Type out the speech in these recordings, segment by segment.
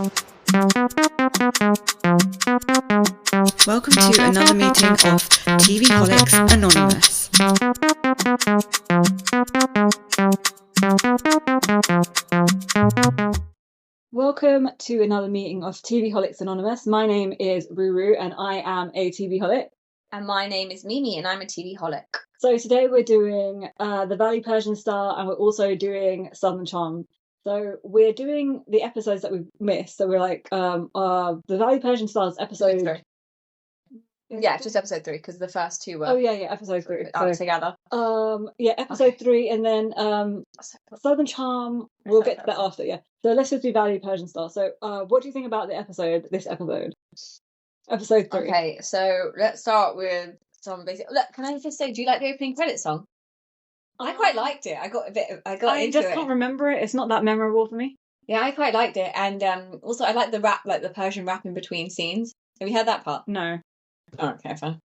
Welcome to another meeting of TVholics Anonymous. Welcome to another meeting of TVholics Anonymous. My name is Ruru and I am a TVholic. And my name is Mimi and I'm a TVholic. So today we're doing the Valley Persian Star and we're also doing Southern Charm. So we're doing the episodes that we've missed. So we're like the Valley Persian Star's episode 3. Yeah, just episode 3 because the first two were. Oh yeah, episode 3 together. Episode 3 and then Southern Charm. We'll get to that after. Yeah. So let's just do Valley Persian Star. So what do you think about this episode? Episode 3. Okay, so let's start with some basic. Look, can I just say, do you like the opening credits song? I quite liked it. I just can't remember it. It's not that memorable for me. Yeah, I quite liked it, and also I like the rap, like the Persian rap in between scenes. Have you heard that part? No. Oh, okay, fine.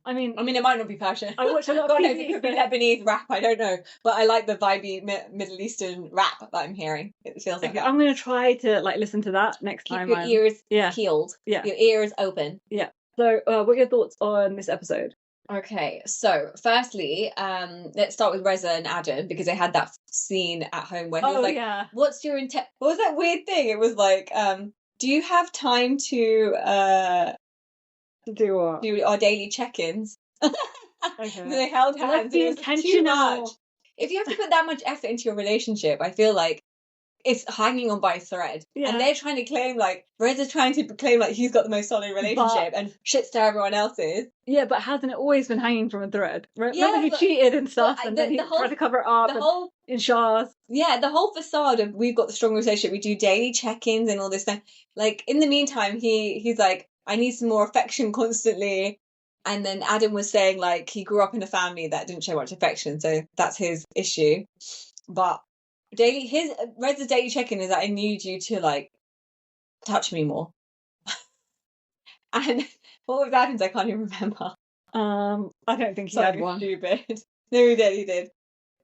I mean, it might not be Persian. I watch a lot of God knows, it could be Lebanese rap. I don't know, but I like the vibey Middle Eastern rap that I'm hearing. It feels like I'm going to try to listen to that next time. Keep your ears peeled. Yeah, your ears open. Yeah. So, what are your thoughts on this episode? Okay, so firstly, let's start with Reza and Adam because they had that scene at home where he was like, "What's your intent?" What was that weird thing? It was like, "Do you have time to do what? Do our daily check-ins?" Okay. They held hands. Be intentional. If you have to put that much effort into your relationship, I feel like it's hanging on by a thread. Yeah. And they're trying to claim, Reza's trying to claim, he's got the most solid relationship and shits to everyone else's. Yeah, but hasn't it always been hanging from a thread? Remember he cheated and stuff and then he tried to cover it up in showers. Yeah, the whole facade of we've got the strong relationship, we do daily check-ins and all this stuff. In the meantime, he's like, I need some more affection constantly. And then Adam was saying, he grew up in a family that didn't show much affection, so that's his issue. But Reza's daily check-in is that I need you to, touch me more. And what was Adam's? I can't even remember. I don't think he had one. Stupid. No, he did.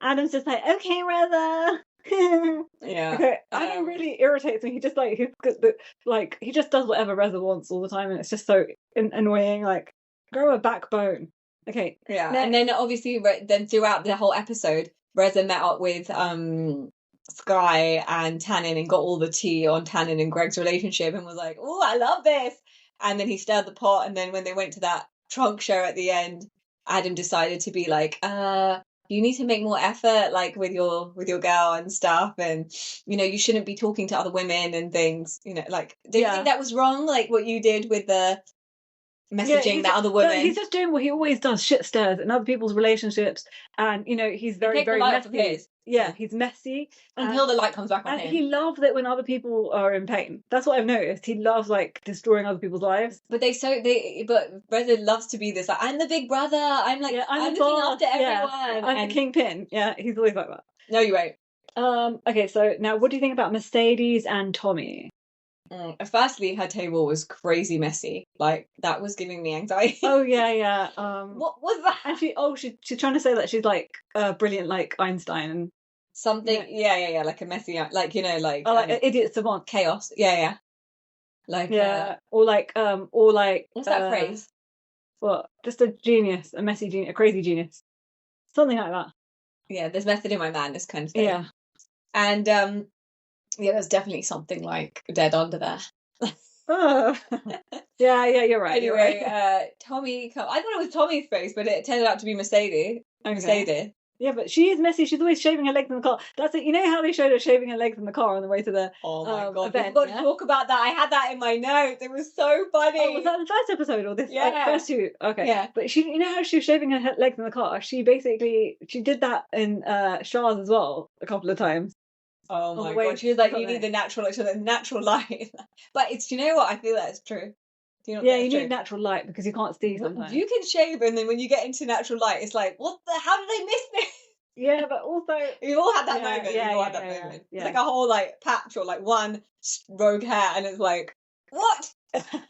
Adam's just like, okay, Reza. Yeah. Okay. Adam really irritates me. He just he just does whatever Reza wants all the time, and it's just so annoying. Grow a backbone. Okay. Yeah. And then obviously, then throughout the whole episode, Reza met up with Sky and Tannen and got all the tea on Tannen and Greg's relationship and was like, "Oh, I love this." And then he stirred the pot. And then when they went to that trunk show at the end, Adam decided to be like, you need to make more effort, with your girl and stuff, and you shouldn't be talking to other women and things. Do you think that was wrong? What you did with the messaging that other women. He's just doing what he always does, shit stirs in other people's relationships, and he's very, very messy. Yeah, he's messy until the light comes back on him. And he loves it when other people are in pain. That's what I've noticed. He loves destroying other people's lives. But Reza loves to be this I'm the big brother. I'm I'm looking after everyone. I'm the kingpin. Yeah, he's always like that. No, you won't. Okay, so now what do you think about Mercedes and Tommy? Firstly, her table was crazy messy. That was giving me anxiety. Oh yeah. What was that? And she's trying to say that she's brilliant like Einstein and something. Yeah. Like a messy, an idiot savant, chaos. Yeah. Or what's that phrase? What? Just a genius, a messy genius, a crazy genius, something like that. Yeah, there's method in my madness kind of thing. Yeah, and there's definitely something dead under there. Yeah, you're right. Anyway, Tommy, I thought it was Tommy's face, but it turned out to be Mercedes. Okay. Mercedes. Yeah, but she is messy. She's always shaving her legs in the car. That's it. You know how they showed her shaving her legs in the car on the way to the Oh my God, event, we've got to talk about that. I had that in my notes. It was so funny. Oh, was that the first episode or this? Yeah. First two. Okay. Yeah. But you know how she was shaving her legs in the car? She did that in Shah's as well a couple of times. Oh my God. She was like, you need the natural light. But it's, what? I feel that's true. You need natural light because you can't see sometimes. You can shave and then when you get into natural light, it's like, how did they miss this? Yeah, but also... We've all had that moment. We've all had that moment. Yeah. It's a whole patch or one rogue hair and it's like, what?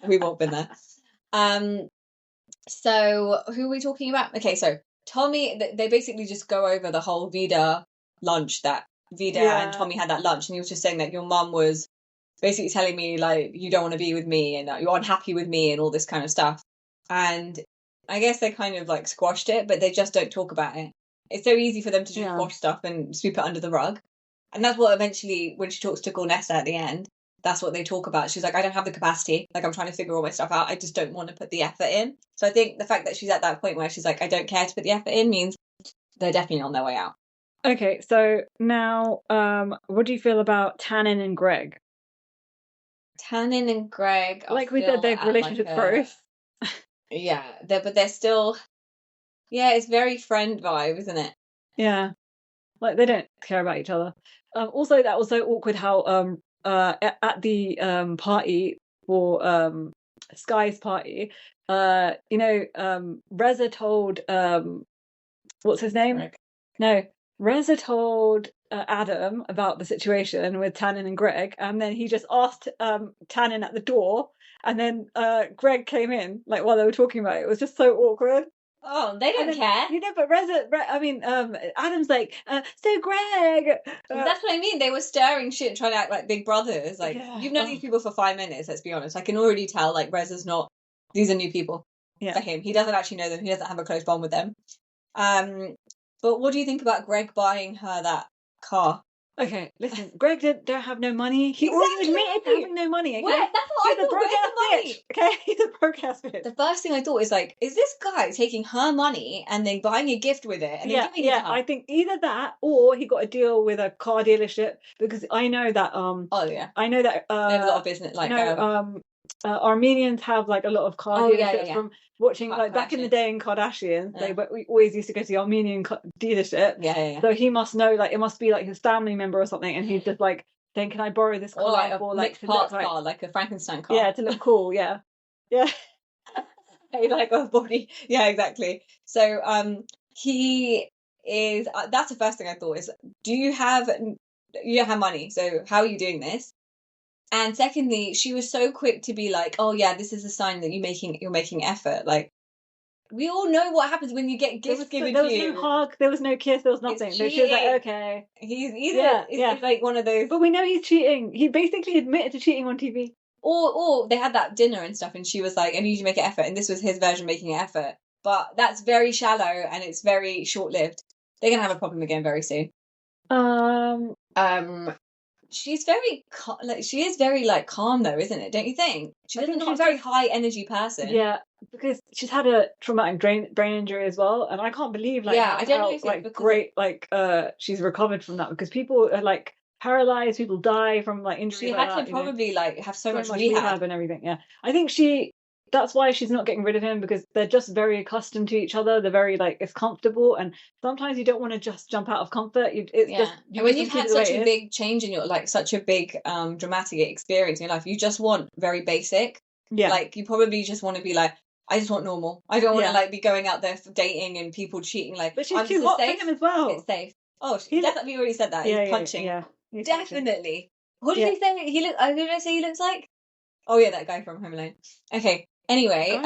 We've all been there. So who are we talking about? Okay, so Tommy, they basically just go over the whole Vida lunch that Vida and Tommy had that lunch, and he was just saying that your mum was basically telling me like you don't want to be with me and you're unhappy with me and all this kind of stuff. And I guess they kind of like squashed it, but they just don't talk about it. It's so easy for them to just squash stuff and sweep it under the rug. And that's what eventually, when she talks to Golnesa at the end, that's what they talk about. She's like, I don't have the capacity. Like, I'm trying to figure all my stuff out. I just don't want to put the effort in. So I think the fact that she's at that point where she's like, I don't care to put the effort in means they're definitely on their way out. Okay, so now, what do you feel about Tannen and Greg? Tannen and Greg are Like we said, their relationship growth. Yeah, but they're still... Yeah, it's very friend vibe, isn't it? Yeah. Like, they don't care about each other. Also, that was so awkward how at the party for Sky's party, Reza told what's his name? Greg. No, Reza told Adam about the situation with Tannen and Greg, and then he just asked Tannen at the door, and then Greg came in like while they were talking about it. It was just so awkward. Oh, they don't care. But Adam's like, so Greg. That's what I mean. They were stirring shit, trying to act like big brothers. Like, you've known these people for 5 minutes, let's be honest. I can already tell, like, Reza's not... These are new people for him. He doesn't actually know them. He doesn't have a close bond with them. But what do you think about Greg buying her that car? Okay, listen, Greg don't have no money. He already admitted to having no money. Okay? Where? That's what I thought. Where's the money? Okay, he's a broke ass bitch. The first thing I thought is like, is this guy taking her money and then buying a gift with it and then giving it to her? I think either that or he got a deal with a car dealership, because I know that I know that they have a lot of business Armenians have like a lot of car dealerships from watching like back in the day in Kardashians. We always used to go to the Armenian dealership. So he must know, like, it must be like his family member or something, and he's just like saying, "Can I borrow this car?" Or like for, a like, mixed parts car, like a Frankenstein car. Yeah, to look cool. Yeah. Like a body. Yeah, exactly. So he is. That's the first thing I thought is, you don't have money, so how are you doing this? And secondly, she was so quick to be like, "Oh yeah, this is a sign that you're making effort." Like, we all know what happens when you get gifts given to you. There was no hug, there was no kiss, there was nothing. So she was like, "Okay." He's like one of those. But we know he's cheating. He basically admitted to cheating on TV. Or they had that dinner and stuff, and she was like, "I need you to make an effort," and this was his version of making an effort. But that's very shallow and it's very short lived. They're gonna have a problem again very soon. She's very she is very like calm though, isn't it? Don't you think? She's not a very high energy person. Yeah, because she's had a traumatic brain injury as well, and I can't believe I don't know if it's great she's recovered from that, because people are like paralyzed, people die from like injuries. She had to probably like have so much rehab and everything. Yeah, I think that's why she's not getting rid of him, because they're just very accustomed to each other. They're very like, it's comfortable, and sometimes you don't want to just jump out of comfort. When you've had such a big change in your, like, such a big dramatic experience in your life, you just want very basic. Yeah, like you probably just want to be like, I just want normal. I don't want to like be going out there for dating and people cheating. Like, but she's too hot for him as well. It's safe. Oh, definitely already said that. He's punching. Yeah, definitely. What did he say? Who did I say he looks like? Oh yeah, that guy from Home Alone. Okay. Anyway,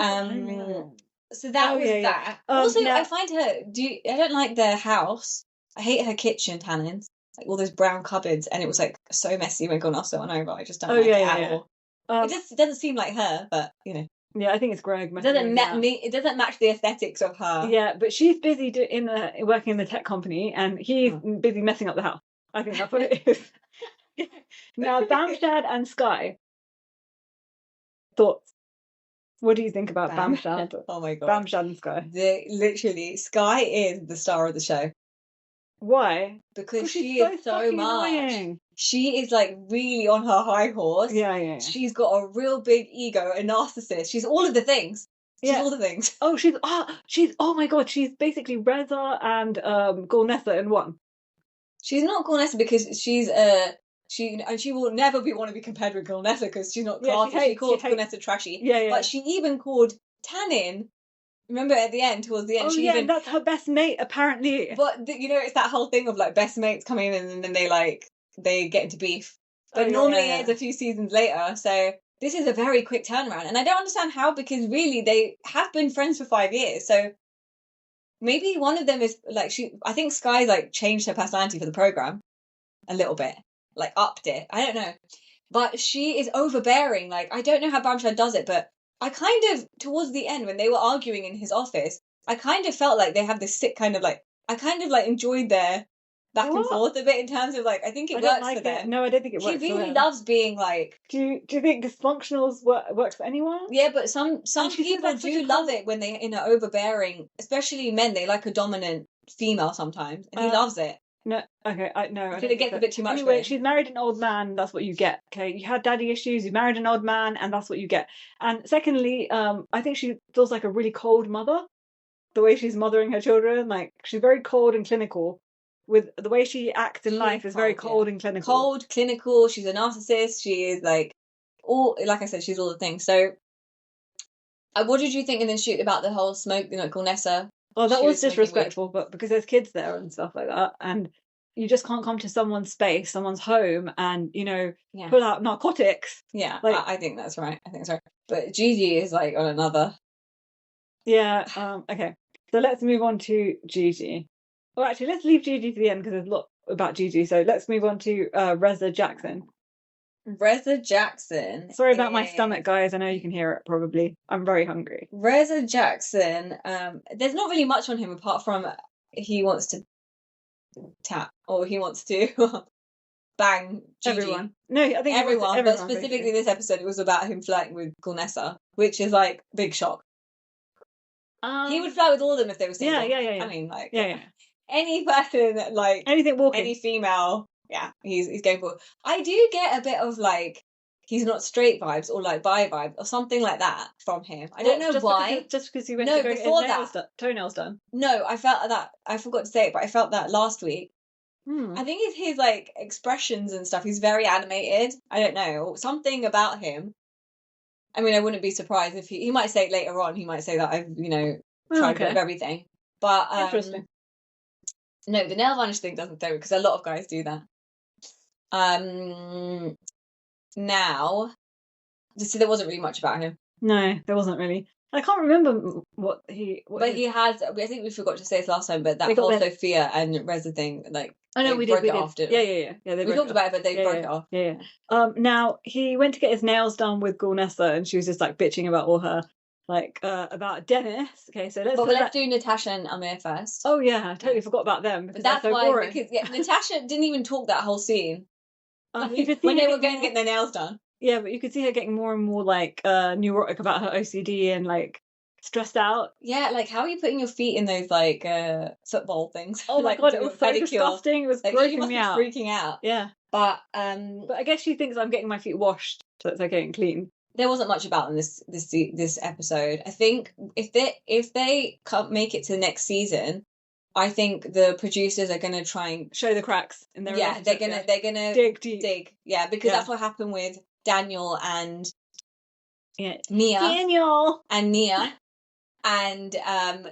so that was that. Also, I find her. I don't like their house. I hate her kitchen, Tannen's. Like all those brown cupboards, and it was like so messy when Golnesa went over. I just don't like it at all. It just doesn't seem like her, but you know. Yeah, I think it's Greg. It doesn't match the aesthetics of her. Yeah, but she's busy working in the tech company, and he's busy messing up the house. I think that's what it is. Now, Bamshad and Sky. Thoughts? What do you think about Bamshad? Oh my god, Bamshad and Sky. Literally, Sky is the star of the show. Why? Because she is so much. Annoying. She is like really on her high horse. Yeah. She's got a real big ego, a narcissist. She's all of the things. She's all the things. Oh, oh my god, she's basically Reza and Golnesa in one. She's not Golnesa because she's she will never want to be compared with Golnesa because she's not classy. She calls Golnesa trashy. Yeah. But she even called Tannen. Remember at the end, towards the end, and that's her best mate apparently. But it's that whole thing of like best mates coming in and then they get into beef. But normally it's a few seasons later. So this is a very quick turnaround, and I don't understand how, because really they have been friends for 5 years. So maybe one of them is like I think Sky like changed her personality for the program a little bit, like upped it. I don't know. but she is overbearing. Like, I don't know how Bamshad does it, but I kind of, towards the end, when they were arguing in his office, I kind of felt like they had this sick kind of like, I kind of like enjoyed their back and What? forth a bit in terms of like, I think it I don't works like for them. it. No, I don't think it She works for really them. loves being like, Do you think dysfunctionals works for anyone? yeah, but some she says people that's such do a love it when they're in an overbearing, especially men. They like a dominant female sometimes, and he loves it. No, okay, no. I feel it gets a bit too much. Anyway, she's married an old man. That's what you get. Okay, you had daddy issues. You married an old man, and that's what you get. And secondly, I think she feels like a really cold mother. The way she's mothering her children, like she's very cold and clinical. With the way she acts in life, is very cold and clinical. Cold, clinical. She's a narcissist. She is like all, like I said, she's all the things. So, what did you think in the shoot about the whole smoke, Golnesa? Well, that was disrespectful, but because there's kids there and stuff like that, and you just can't come to someone's space, someone's home, and pull out narcotics. Yeah, like I think that's right. But Gigi is like on another. Yeah. Okay. So let's move on to Gigi. Well, actually, let's leave Gigi to the end because there's a lot about Gigi. So let's move on to Reza Jackson. Reza Jackson. Sorry about my stomach, guys. I know you can hear it probably. I'm very hungry. Reza Jackson. There's not really much on him apart from he wants to tap or he wants to bang Gigi. Everyone. No, I think everyone. But specifically this episode, it was about him flirting with Golnesa, which is like big shock. He would flirt with all of them if they were single. Yeah. I mean, like, yeah. Any person, like anything walking, any female, yeah, he's going for. I do get a bit of like he's not straight vibes or like bi vibe or something like that from him. I don't know why. Just because he went to go get his toenails done. No, I felt that. I forgot to say it, but I felt that last week. I think it's his like expressions and stuff. He's very animated. I don't know, something about him. I mean, I wouldn't be surprised if he might say it later on. He might say that I've tried a bit of everything. But interesting. No, the nail varnish thing doesn't though, because a lot of guys do that. Now, see, there wasn't really much about him. No, there wasn't really. I can't remember what he. He has. I think we forgot to say this last time, but that whole Sophia and Reza thing, like, oh no, we did. After. Yeah. We talked about it, but they broke it off. Yeah. Now he went to get his nails done with Golnesa, and she was just like bitching about all her. Like about Dennis. Okay, so let's do Natasha and Amir first. Oh yeah, I totally forgot about them. But that's why boring. Because Natasha didn't even talk that whole scene. You could see when they were going to get their nails done. Yeah, but you could see her getting more and more like neurotic about her OCD and like stressed out. Yeah, like how are you putting your feet in those like football things? Oh my god, it was so disgusting. It was like, grossing me out. Freaking out. Yeah, but I guess she thinks I'm getting my feet washed, so it's okay and clean. There wasn't much about them this episode. I think if they can't make it to the next season, I think the producers are going to try and show the cracks in their relationship. They're gonna dig deep. Because that's what happened with Daniel and Nia. And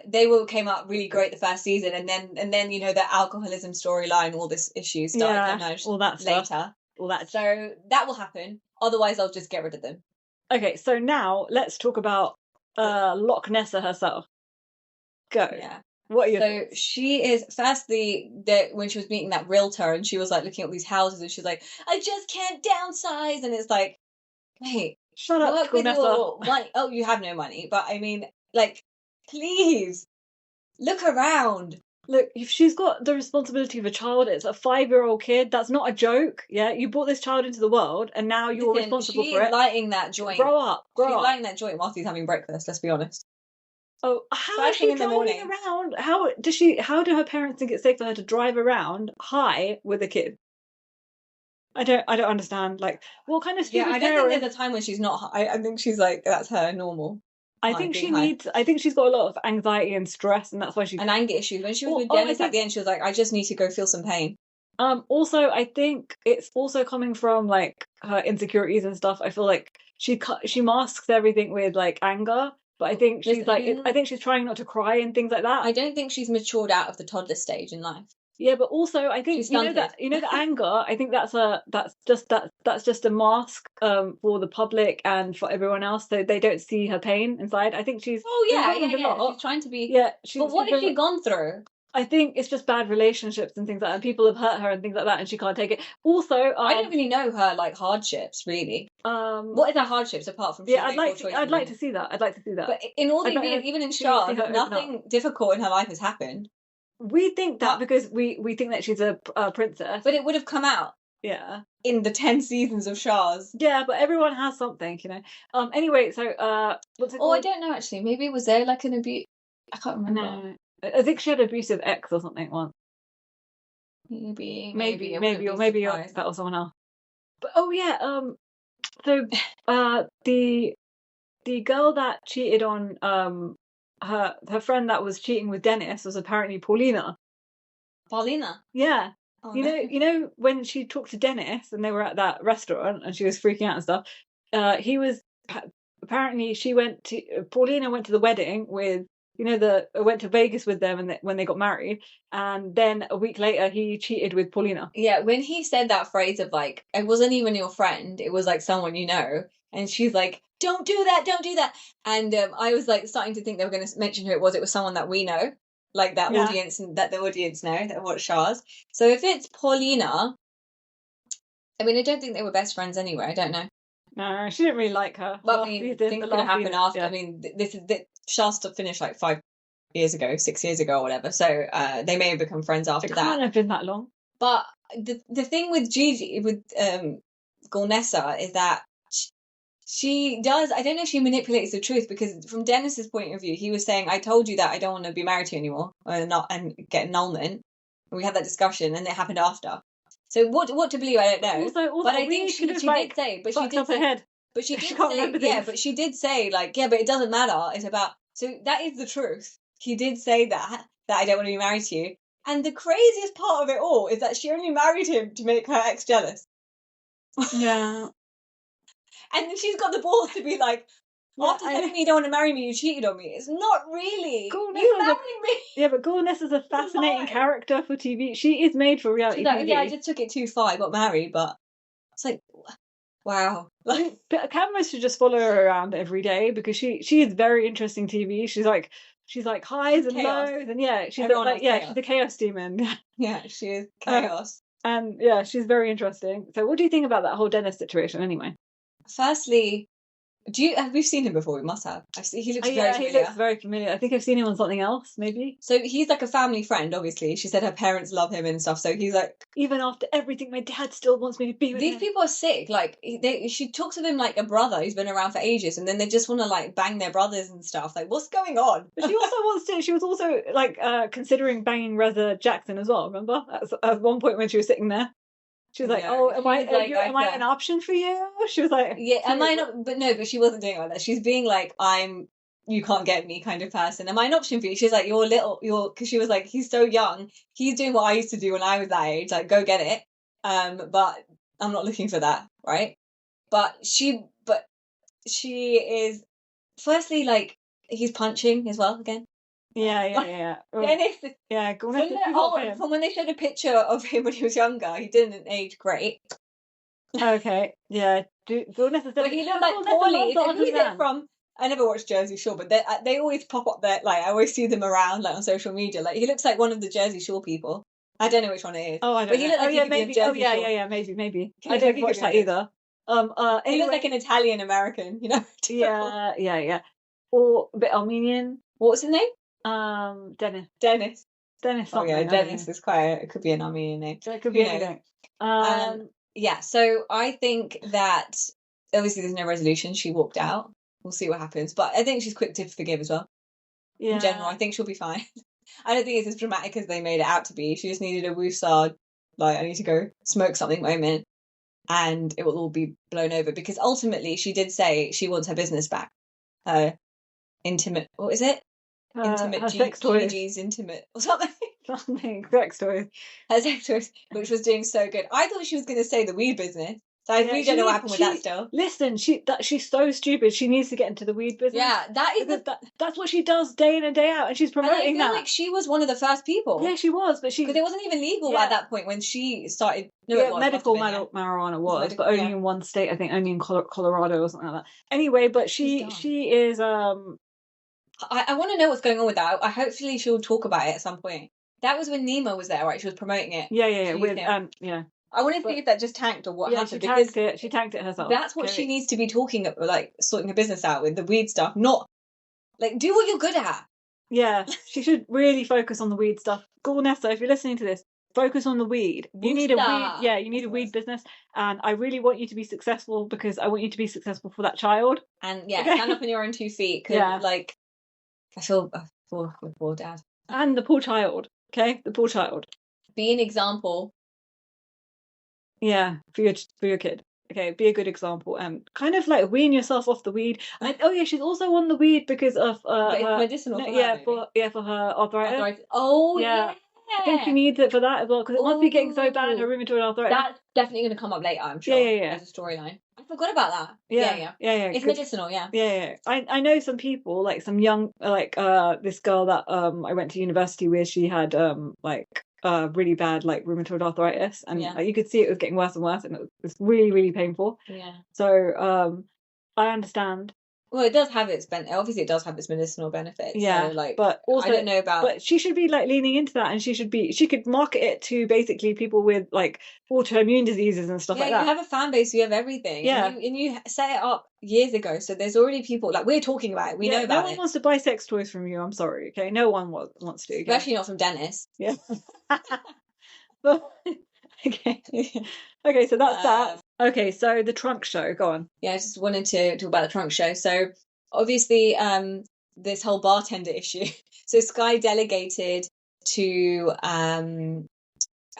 they came out really great the first season, and then the alcoholism storyline, all this issue started to emerge all that later. Stuff. All that. So that will happen. Otherwise, I'll just get rid of them. Okay, so now let's talk about Loch Nessa herself. Go. Yeah. What are your thoughts? She is firstly when she was meeting that realtor and she was like looking at these houses and she's like, I just can't downsize, and it's like, mate, shut up, Nessa. Oh, you have no money, but I mean, like, please look around. Look, if she's got the responsibility of a child, it's a 5-year-old kid. That's not a joke. Yeah, you brought this child into the world, and now you're responsible for it. She's lighting that joint. Grow up. She's lighting that joint whilst he's having breakfast. Let's be honest. Oh, how is she driving around? How do her parents think it's safe for her to drive around high with a kid? I don't understand. Like, what kind of stupid I don't think there's a time when she's not high. I think she's like, that's her normal. I think she's got a lot of anxiety and stress, and that's why and anger issues. When she was with Dennis at the end, she was like, I just need to go feel some pain. Also, I think it's also coming from like her insecurities and stuff. I feel like she masks everything with like anger, but I think she's I think she's trying not to cry and things like that. I don't think she's matured out of the toddler stage in life. Yeah, but also I think the anger. I think that's just a mask for the public and for everyone else, so they don't see her pain inside. I think she's she's trying to be. But what has she gone through? I think it's just bad relationships and things like that. And people have hurt her and things like that, and she can't take it. Also, I don't really know her like hardships, really. What is her hardships apart from I'd like to see that. But in all I'd the like years, her even in to see Shah, her open nothing difficult in her life has happened. We think that But- because we think that she's a princess. But it would have come out Yeah. in the 10 seasons of Shahs. Yeah, but everyone has something, you know. Anyway, so what's it Oh, I called? don't know actually. Maybe was there like an abuse? I can't remember. No, I think she had an abusive ex or something once. Maybe, Or maybe you're that was someone else. But oh yeah, so the girl that cheated on her friend that was cheating with Dennis was apparently Paulina. Paulina. Yeah. Oh, You know when she talked to Dennis and they were at that restaurant and she was freaking out and stuff. He was apparently Paulina went to the wedding with went to Vegas with them and when they got married, and then a week later he cheated with Paulina. Yeah, when he said that phrase of like, it wasn't even your friend, it was like someone you know, and she's like, don't do that, and I was like starting to think they were going to mention who it was someone that we know, like that audience, and that the audience know that watch Shahs. So if it's Paulina, I mean, I don't think they were best friends anyway. I don't know. No, she didn't really like her. But I mean, things could have happened after. Yeah. I mean, Shahs finished like 6 years ago, or whatever. So they may have become friends after that. It can't have been that long. But the thing with Gigi, with Golnesa, is that she does, I don't know if she manipulates the truth, because from Dennis's point of view, he was saying, I told you that I don't want to be married to you anymore, and get annulment. And we had that discussion, and it happened after. So what to believe, I don't know. Also, but I think she did say, but she did say, but she did say, yeah, but she did say, like, yeah, but it doesn't matter. It's about, so that is the truth. He did say that I don't want to be married to you. And the craziest part of it all is that she only married him to make her ex jealous. Yeah. And then she's got the balls to be like, after telling me you don't want to marry me, you cheated on me. It's not really. You married me. Yeah, but Golnesa is a fascinating character for TV. She is made for reality TV. Yeah, I just took it too far. I got married, but it's like, wow. Like, cameras should just follow her around every day, because she is very interesting TV. She's like highs and lows, and she's she's a chaos demon. Yeah, she is chaos. And yeah, she's very interesting. So what do you think about that whole Dennis situation anyway? Firstly, have we seen him before? We must have. He looks very familiar. He looks very familiar. I think I've seen him on something else, maybe. So he's like a family friend, obviously. She said her parents love him and stuff. So he's like, even after everything, my dad still wants me to be with him. These people are sick. Like she talks of him like a brother who's been around for ages, and then they just want to like bang their brothers and stuff. Like, what's going on? But she was also like considering banging Reza Jackson as well. Remember at one point when she was sitting there. She was like, "Oh, am I an option for you?" She was like, "Yeah, am I not?" But no, but she wasn't doing it like that. She's being like, you can't get me kind of person. Am I an option for you? She's like, because she was like, he's so young. He's doing what I used to do when I was that age. Like, go get it. But I'm not looking for that, right? But she is, firstly, like, he's punching as well again. Yeah. Dennis, Golnesa, from when they showed a picture of him when he was younger, he didn't age great. Okay, yeah. Golnesa, but he looked like Paulie. Who's it from? I never watched Jersey Shore, but they always pop up there. Like, I always see them around, like on social media. Like, he looks like one of the Jersey Shore people. I don't know which one it is. Oh, I don't know. He looked like maybe. Jersey Shore. Yeah, maybe. I don't watch that either. Anyway. He looks like an Italian American, you know. Yeah. Or a bit Armenian. What was his name? Dennis. Dennis. Oh yeah, Dennis is it could be an Armenian name. So it could be anything. Yeah, so I think that obviously there's no resolution. She walked out. We'll see what happens. But I think she's quick to forgive as well. Yeah. In general, I think she'll be fine. I don't think it's as dramatic as they made it out to be. She just needed a woosah, like, I need to go smoke something moment, and it will all be blown over. Because ultimately, she did say she wants her business back. Intimate, what is it? Intimate sex toys. Gigi's intimate or something. Sex toys. Her sex toys, which was doing so good. I thought she was going to say the weed business. So I really don't know what happened with that still. Listen, she's so stupid. She needs to get into the weed business. Yeah, that's what she does day in and day out, and she's promoting that. Like she was one of the first people. Yeah, she was, but because it wasn't even legal at that point when she started. No, it was. Medical marijuana was, but only in one state. I think only in Colorado or something like that. Anyway, but she is. I want to know what's going on with that. Hopefully she'll talk about it at some point. That was when Nemo was there, right? She was promoting it. Yeah. to With him. yeah. I want to But- see if that just tanked or what Yeah, happened, she because tanked it. She tanked it herself. that's what she needs to be talking about, like sorting her business out with, the weed stuff. Not like, do what you're good at. Yeah, she should really focus on the weed stuff. Golnesa, if you're listening to this, focus on the weed. You need a weed. Booster. Yeah, you need That's a the weed word. business, and I really want you to be successful because I want you to be successful for that child. And yeah, Okay. stand up on your own 2 feet. Cause Yeah. like, I feel for poor dad. And the poor child. Okay, the poor child. Be an example. Yeah, for your kid. Okay, be a good example and kind of like wean yourself off the weed. And oh yeah, she's also on the weed because of But it's her, medicinal no, for her, yeah, maybe. for her arthritis. Arthritis. Oh Yeah. yeah. I think she needs it for that as well because it must be getting so bad, her Ooh. rheumatoid arthritis. That's definitely going to come up later, I'm sure. Yeah. As a storyline. I forgot about that. Yeah. It's 'cause- medicinal, yeah. Yeah. I know some people, like some young, like this girl that I went to university with. She had like really bad like rheumatoid arthritis, and Yeah. you could see it was getting worse and worse, and it was really really painful. Yeah. So I understand. Well, it does have its obviously it does have its medicinal benefits. Yeah, So, like, but also I don't know about. But she should be like leaning into that, and she could market it to basically people with like autoimmune diseases and stuff Yeah, like you that. have a fan base, you have everything. Yeah. And you set it up years ago, so there's already people, like, we're talking about it, we know about no one it. wants to buy sex toys from you. I'm sorry, okay? No one wants to. Okay? Especially not from Dennis. Yeah. Okay. Okay, so that's that. Okay, so the trunk show. Go on. Yeah, I just wanted to talk about the trunk show. So obviously, this whole bartender issue. So Sky delegated to her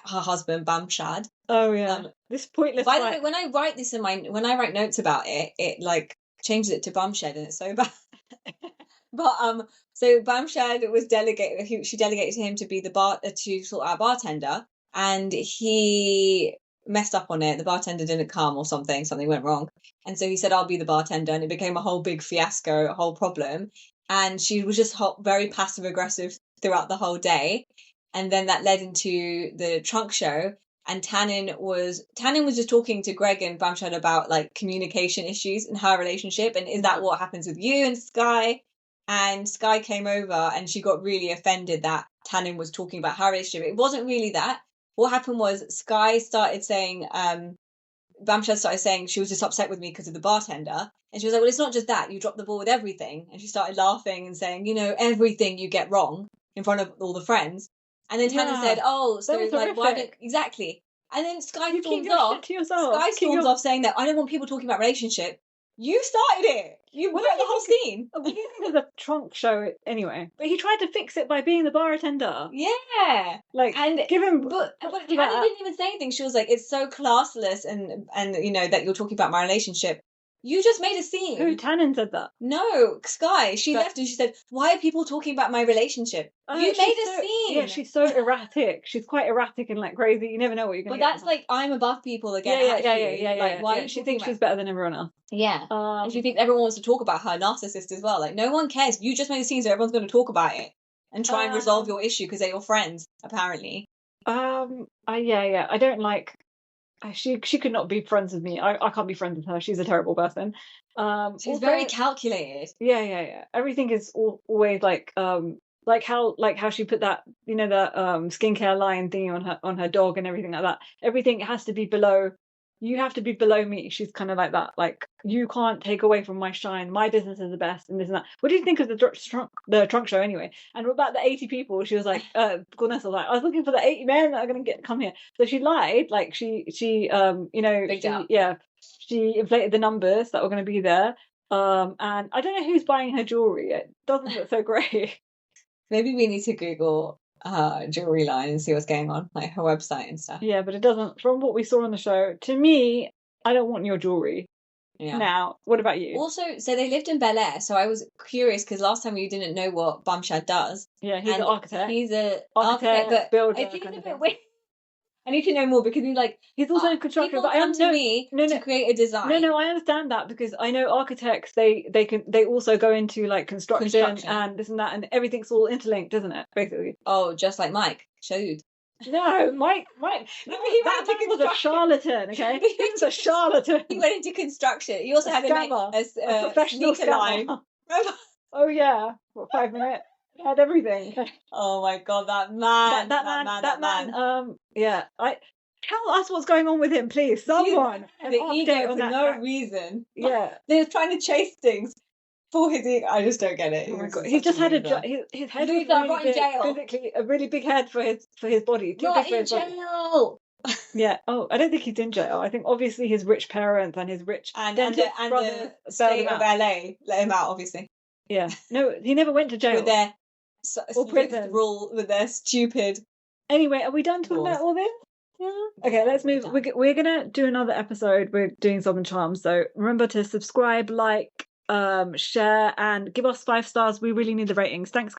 husband Bamshad. Oh yeah. This pointless By the fight. way, when I write this when I write notes about it, it like changes it to Bumshed, and it's so bad. But so Bamshad was delegated. She delegated him to be to sort out bartender, and he messed up on it. The bartender didn't come or something. Something went wrong, and so he said, "I'll be the bartender," and it became a whole big fiasco, a whole problem. And she was just very passive aggressive throughout the whole day, and then that led into the trunk show. And Tannen was just talking to Greg and Bamshad about like communication issues in her relationship, and is that what happens with you and Sky? And Sky came over and she got really offended that Tannen was talking about her relationship. It wasn't really that. What happened was Sky started saying, Bamshad started saying she was just upset with me because of the bartender. And she was like, well, it's not just that. You dropped the ball with everything. And she started laughing and saying, everything you get wrong in front of all the friends. And then Tannen said, oh, so was like, why don't... horrific. Exactly. And then Sky You keep storms your off. shit to yourself. Sky storms off saying that I don't want people talking about relationship. You started it. You What wrote do the you whole think- scene. What do you think of the trunk show anyway? But he tried to fix it by being the bartender. Yeah. Like, And give him. But that. Tannen didn't even say anything. She was like, it's so classless and that you're talking about my relationship. You just made a scene. Who, Tannen said that? No, Sky. She But- left and she said, why are people talking about my relationship? Oh, You she's made a so- scene. Yeah, she's so erratic. She's quite erratic and like crazy. You never know what you're But gonna get. that's like, I'm above people again. Yeah. Like, why are you She talking thinks about... she's better than everyone else. Yeah. Um, And she thinks everyone wants to talk about her, narcissist as well. Like, no one cares. You just made a scene, so everyone's going to talk about it and try and resolve your issue because they're your friends, apparently. yeah. I don't like. She could not be friends with me. I can't be friends with her. She's a terrible person. She's Also- very calculated. Yeah. Everything is always like how she put that the skincare line thingy on her dog and everything like that. Everything has to be below. You have to be below me. She's kind of like that. Like, you can't take away from my shine. My business is the best, and this and that. What do you think of the trunk show anyway? And about the 80 people, she was like, Golnesa was like, I was looking for the 80 men that are going to come here. So she lied. Like she Bigged out. she inflated the numbers that were going to be there. And I don't know who's buying her jewelry. It doesn't look so great. Maybe we need to Google jewelry line and see what's going on, like her website and stuff. Yeah, but it doesn't. From what we saw on the show, to me, I don't want your jewelry. Yeah. Now, what about you? Also, so they lived in Bel Air, so I was curious because last time you didn't know what Bamshad does. Yeah, he's an And architect. He's an Architect, but builder, I think kind it's a of bit thing. weird. I need to know more because he's like, He's also in construction, people but I come to no, me no, to create a design. No, I understand that because I know architects. They also go into like construction and this and that, and everything's all interlinked, isn't it? Basically. Oh, just like Mike showed. No, Mike. No, he that went into man was a construction. charlatan. Okay, he was a charlatan. He went into construction. He also had scammer, a professional sneaker line. scammer. Oh yeah, what 5 minutes? He had everything. Oh my god, that man. That man. Yeah. Tell us what's going on with him, please. Someone. An The update ego on for that. no reason. Yeah. They're trying to chase things for his ego. I just don't get it. Oh my was god. He just such had loser. his head Loser, was really not in big, jail. physically a really big head for his body. Too Not big for in his body. jail. Yeah. Oh, I don't think he's in jail. I think obviously his rich parents and his rich And dentist the brothers bailed state him of out. LA let him out, obviously. Yeah. No, he never went to jail. With their or prison. rule, with their stupid. Anyway, are we done talking about all this? Yeah. Okay, let's move. We're gonna do another episode. We're doing Southern Charm, so remember to subscribe, like, share, and give us 5 stars. We really need the ratings. Thanks.